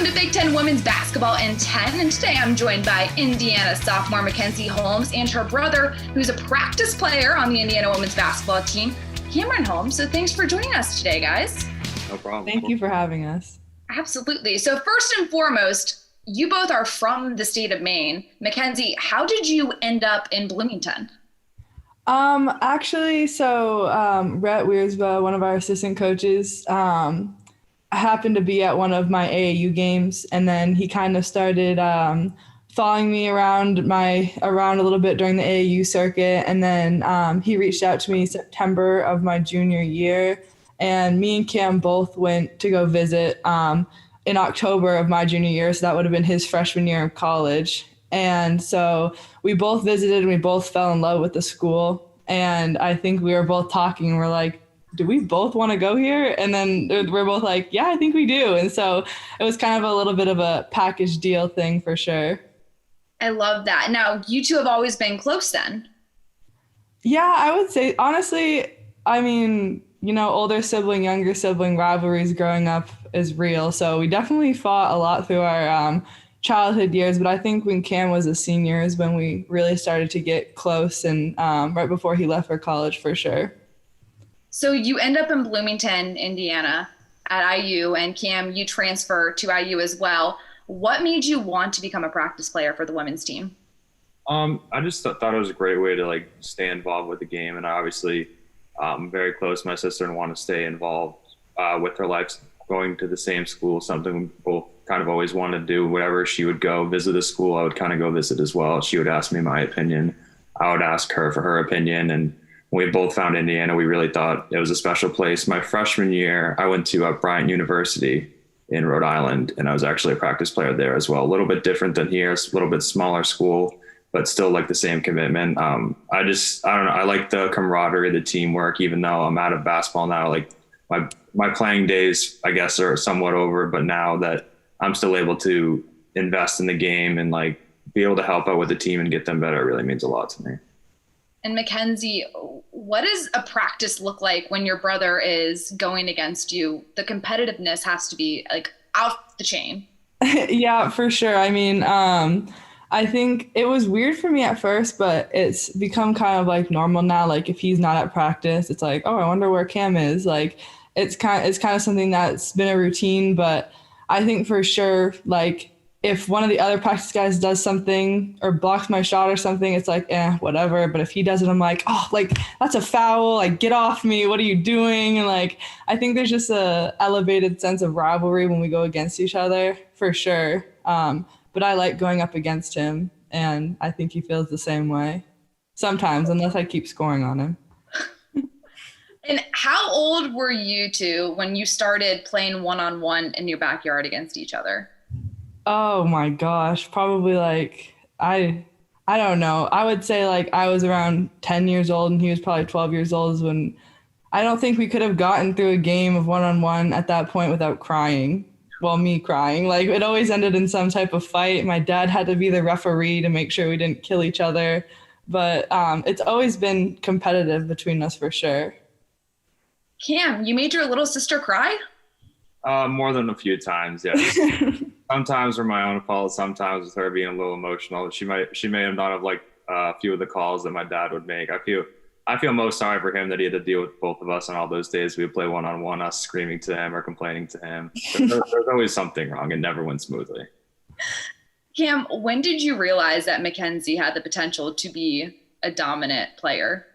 Welcome to Big Ten Women's Basketball in 10, and today I'm joined by Indiana sophomore Mackenzie Holmes and her brother, who's a practice player on the Indiana women's basketball team, Cameron Holmes. So thanks for joining us today, guys. No problem. Thank you for having us. Absolutely. So first and foremost, you both are from the state of Maine. Mackenzie, how did you end up in Bloomington? Actually, Rhett Wiersba, one of our assistant coaches, happened to be at one of my AAU games, and then he kind of started following me around a little bit during the AAU circuit, and then he reached out to me September of my junior year, and me and Cam both went to go visit in October of my junior year, so that would have been his freshman year of college. And so we both visited and we both fell in love with the school, and I think we were both talking and we're like, do we both want to go here? And then we're both like, yeah, I think we do. And so it was kind of a little bit of a package deal thing for sure. I love that. Now, you two have always been close then. Yeah, I would say, honestly, I mean, older sibling, younger sibling rivalries growing up is real. So we definitely fought a lot through our childhood years. But I think when Cam was a senior is when we really started to get close, and right before he left for college for sure. So you end up in Bloomington, Indiana at IU, and Cam, you transfer to IU as well. What made you want to become a practice player for the women's team? I just thought it was a great way to stay involved with the game, and obviously I'm very close to my sister and want to stay involved with her life, going to the same school, something we both kind of always wanted to do. Wherever she would go visit a school, I would kind of go visit as well. She would ask me my opinion. I would ask her for her opinion, and we both found Indiana. We really thought it was a special place. My freshman year, I went to Bryant University in Rhode Island, and I was actually a practice player there as well. A little bit different than here, a little bit smaller school, but still the same commitment. I don't know. I like the camaraderie, the teamwork, even though I'm out of basketball now. My playing days, I guess, are somewhat over, but now that I'm still able to invest in the game and be able to help out with the team and get them better, it really means a lot to me. And Mackenzie, what does a practice look like when your brother is going against you? The competitiveness has to be out the chain. Yeah, for sure. I mean, I think it was weird for me at first, but it's become kind of normal now. If he's not at practice, it's oh, I wonder where Cam is. It's kind of something that's been a routine, but I think for sure, if one of the other practice guys does something or blocks my shot or something, it's whatever. But if he does it, I'm that's a foul. Get off me. What are you doing? And I think there's just a elevated sense of rivalry when we go against each other for sure. But I like going up against him, and I think he feels the same way sometimes, unless I keep scoring on him. And how old were you two when you started playing one-on-one in your backyard against each other? Oh my gosh, probably I don't know. I would say I was around 10 years old and he was probably 12 years old, is when I don't think we could have gotten through a game of one-on-one at that point without crying. Well, me crying. It always ended in some type of fight. My dad had to be the referee to make sure we didn't kill each other. But it's always been competitive between us for sure. Cam, you made your little sister cry? More than a few times, yeah. Sometimes were my own fault, sometimes with her being a little emotional. She may have not have liked a few of the calls that my dad would make. I feel most sorry for him that he had to deal with both of us on all those days we would play one-on-one, us screaming to him or complaining to him. There's always something wrong. It never went smoothly. Cam, when did you realize that Mackenzie had the potential to be a dominant player?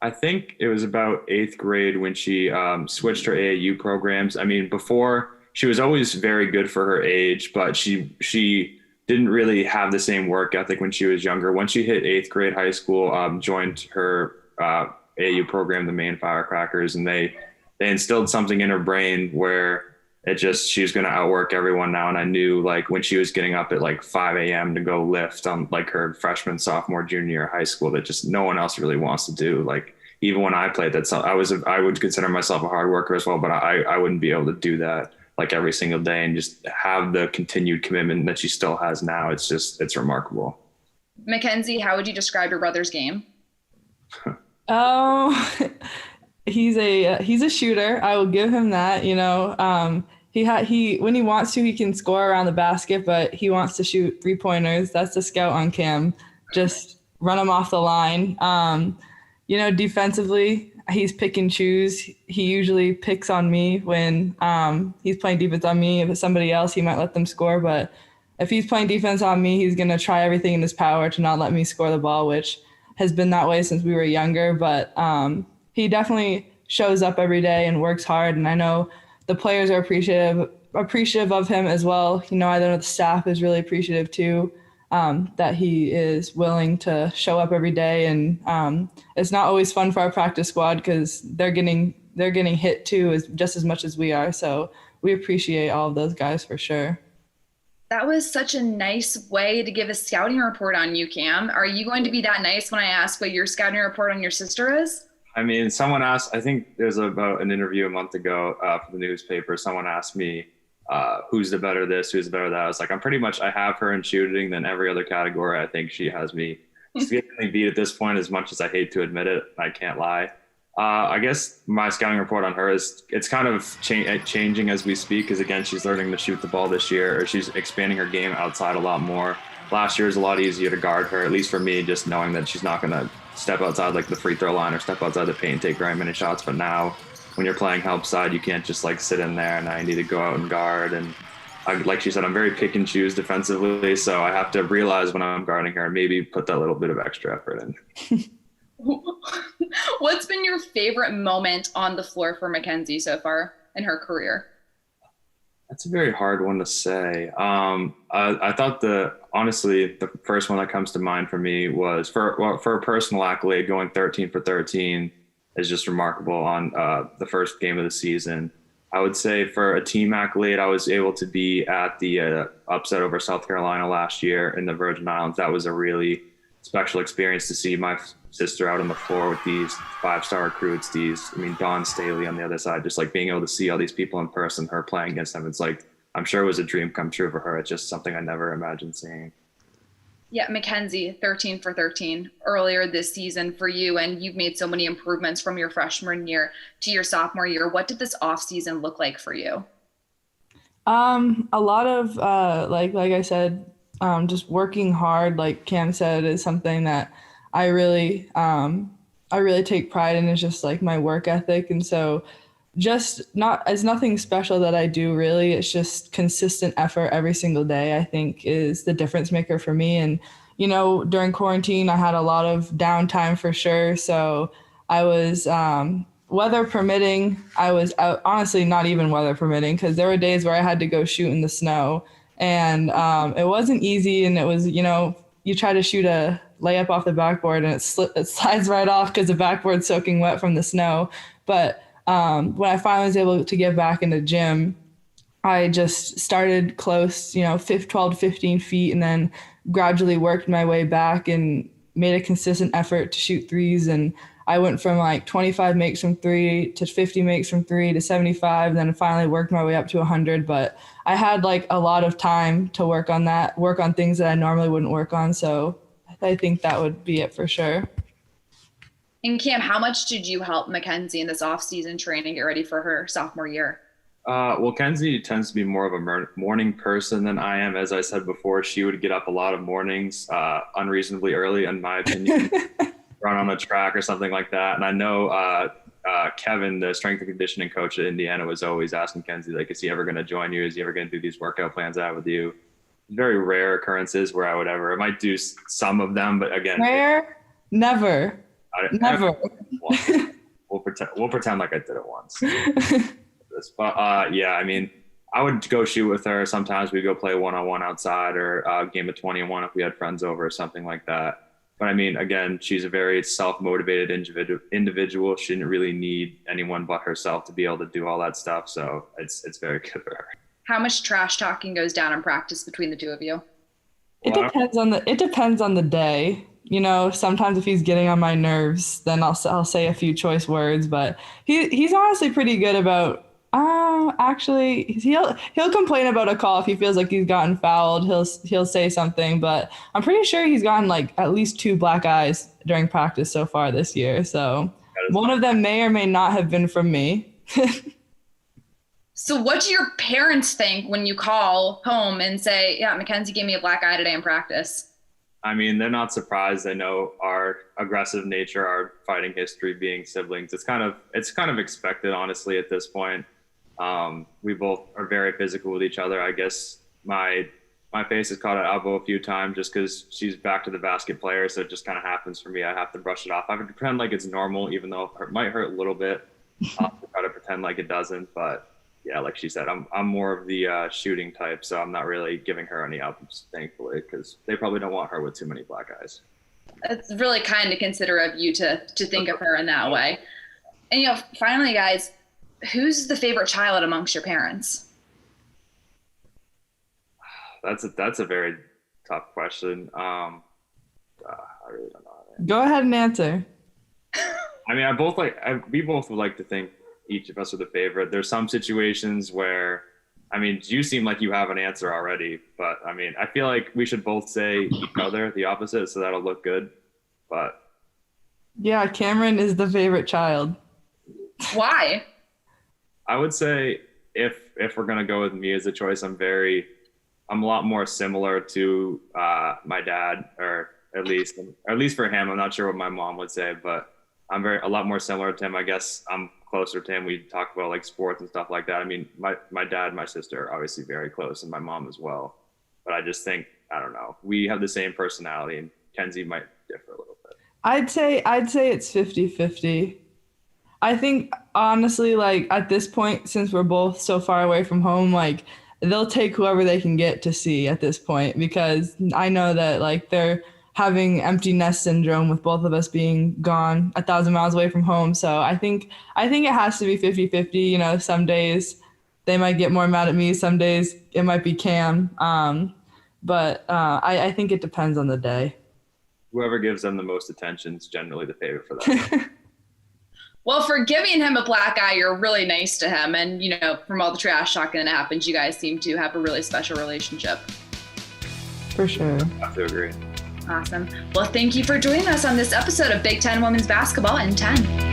I think it was about 8th grade when she switched her AAU programs. I mean, before, she was always very good for her age, but she didn't really have the same work ethic when she was younger. Once she hit 8th grade high school, joined her AAU program, the Maine Firecrackers, and they instilled something in her brain where she was going to outwork everyone now. And I knew when she was getting up at 5 a.m. to go lift on her freshman, sophomore, junior year of high school, that just no one else really wants to do. Even when I played, I would consider myself a hard worker as well, but I wouldn't be able to do that every single day and just have the continued commitment that she still has now. It's remarkable. Mackenzie, how would you describe your brother's game? Oh, he's a shooter. I will give him that. he when he wants to, he can score around the basket, but he wants to shoot 3-pointers. That's the scout on Cam. Just run him off the line. Defensively, he's pick and choose. He usually picks on me when he's playing defense on me. If it's somebody else, he might let them score. But if he's playing defense on me, he's going to try everything in his power to not let me score the ball, which has been that way since we were younger. But he definitely shows up every day and works hard. And I know the players are appreciative of him as well. I know the staff is really appreciative too. That he is willing to show up every day, and it's not always fun for our practice squad because they're getting hit too, just as much as we are. So we appreciate all of those guys for sure. That was such a nice way to give a scouting report on you, Cam. Are you going to be that nice when I ask what your scouting report on your sister is? I mean, someone asked. I think there's about an interview a month ago for the newspaper. Someone asked me, who's the better this, who's the better that. I was like, I have her in shooting, then every other category, I think she has me significantly beat at this point, as much as I hate to admit it. I can't lie. I guess my scouting report on her is it's kind of changing as we speak, because again, she's learning to shoot the ball this year, or she's expanding her game outside a lot more. Last year was a lot easier to guard her, at least for me, just knowing that she's not going to step outside like the free throw line or step outside the paint and take very many shots. But now, when you're playing help side, you can't just sit in there, and I need to go out and guard. And like she said, I'm very pick and choose defensively, so I have to realize when I'm guarding her, maybe put that little bit of extra effort in. What's been your favorite moment on the floor for Mackenzie so far in her career? That's a very hard one to say. I thought honestly, the first one that comes to mind for me was for a personal accolade, going 13 for 13. Is just remarkable on the first game of the season. I would say for a team accolade, I was able to be at the upset over South Carolina last year in the Virgin Islands. That was a really special experience to see my sister out on the floor with these 5-star recruits, Dawn Staley on the other side, just being able to see all these people in person, her playing against them. It's I'm sure it was a dream come true for her. It's just something I never imagined seeing. Yeah, Mackenzie, 13 for 13 earlier this season for you, and you've made so many improvements from your freshman year to your sophomore year. What did this offseason look like for you? A lot of, like I said, just working hard, like Cam said, is something that I really take pride in. It's just my work ethic. And so it's nothing special that I do really. It's just consistent effort every single day, I think, is the difference maker for me. And, during quarantine, I had a lot of downtime for sure. So I was, weather permitting, I was out, honestly, not even weather permitting, because there were days where I had to go shoot in the snow, and it wasn't easy. And it was, you try to shoot a layup off the backboard and it slides right off because the backboard's soaking wet from the snow. But when I finally was able to get back in the gym, I just started close, 12 to 15 feet, and then gradually worked my way back and made a consistent effort to shoot threes. And I went from 25 makes from three to 50 makes from three to 75, and then finally worked my way up to 100. But I had a lot of time to work on things that I normally wouldn't work on. So I think that would be it for sure. And Cam, how much did you help Mackenzie in this off-season training get ready for her sophomore year? Well, Kenzie tends to be more of a morning person than I am. As I said before, she would get up a lot of mornings unreasonably early, in my opinion, run on a track or something like that. And I know Kevin, the strength and conditioning coach at Indiana, was always asking Kenzie, is he ever going to join you? Is he ever going to do these workout plans out with you? Very rare occurrences where I might do some of them, but again, rare, never. Never. We'll pretend like I did it once. But yeah, I mean, I would go shoot with her. Sometimes we'd go play one-on-one outside, or a game of 20-1 if we had friends over or something like that. But I mean, again, she's a very self-motivated individual. She didn't really need anyone but herself to be able to do all that stuff. So it's very good for her. How much trash talking goes down in practice between the two of you? It depends on the day. Sometimes if he's getting on my nerves, then I'll say a few choice words. But he's honestly pretty good about. Actually, he'll complain about a call if he feels like he's gotten fouled. He'll say something, but I'm pretty sure he's gotten at least 2 black eyes during practice so far this year. So one of them may or may not have been from me. So what do your parents think when you call home and say, yeah, Mackenzie gave me a black eye today in practice? I mean, they're not surprised. They know our aggressive nature, our fighting history, being siblings. It's kind of expected, honestly, at this point. We both are very physical with each other. I guess my face has caught an elbow a few times just because she's back to the basket player, so it just kind of happens for me. I have to brush it off. I have to pretend like it's normal, even though it might hurt a little bit. I'll try to pretend like it doesn't, but yeah, like she said, I'm more of the shooting type, so I'm not really giving her any ups, thankfully, because they probably don't want her with too many black eyes. It's really kind to consider of you to think of her in that way. And finally, guys, who's the favorite child amongst your parents? That's a very tough question. I really don't know. Go ahead and answer. I mean, we both would like to think each of us are the favorite. There's some situations where, I mean, you seem like you have an answer already, but I mean, I feel like we should both say each other the opposite, so that'll look good. But yeah, Cameron is the favorite child. Why? I would say if we're gonna go with me as a choice, I'm a lot more similar to my dad, or at least for him. I'm not sure what my mom would say, but I'm a lot more similar to him. I guess I'm closer to him. We talk about like sports and stuff like that. I mean, my dad and my sister are obviously very close, and my mom as well. But I just think, I don't know, we have the same personality, and Kenzie might differ a little bit. I'd say it's 50-50. I think honestly, like at this point, since we're both so far away from home, like they'll take whoever they can get to see at this point, because I know that like they're having empty nest syndrome with both of us being gone 1,000 miles away from home. So I think it has to be 50-50. Some days they might get more mad at me. Some days it might be Cam. But I think it depends on the day. Whoever gives them the most attention is generally the favorite for that. Well, for giving him a black eye, you're really nice to him. And, from all the trash talking that happens, you guys seem to have a really special relationship. For sure. I have to agree. Awesome. Well, thank you for joining us on this episode of Big Ten Women's Basketball in 10.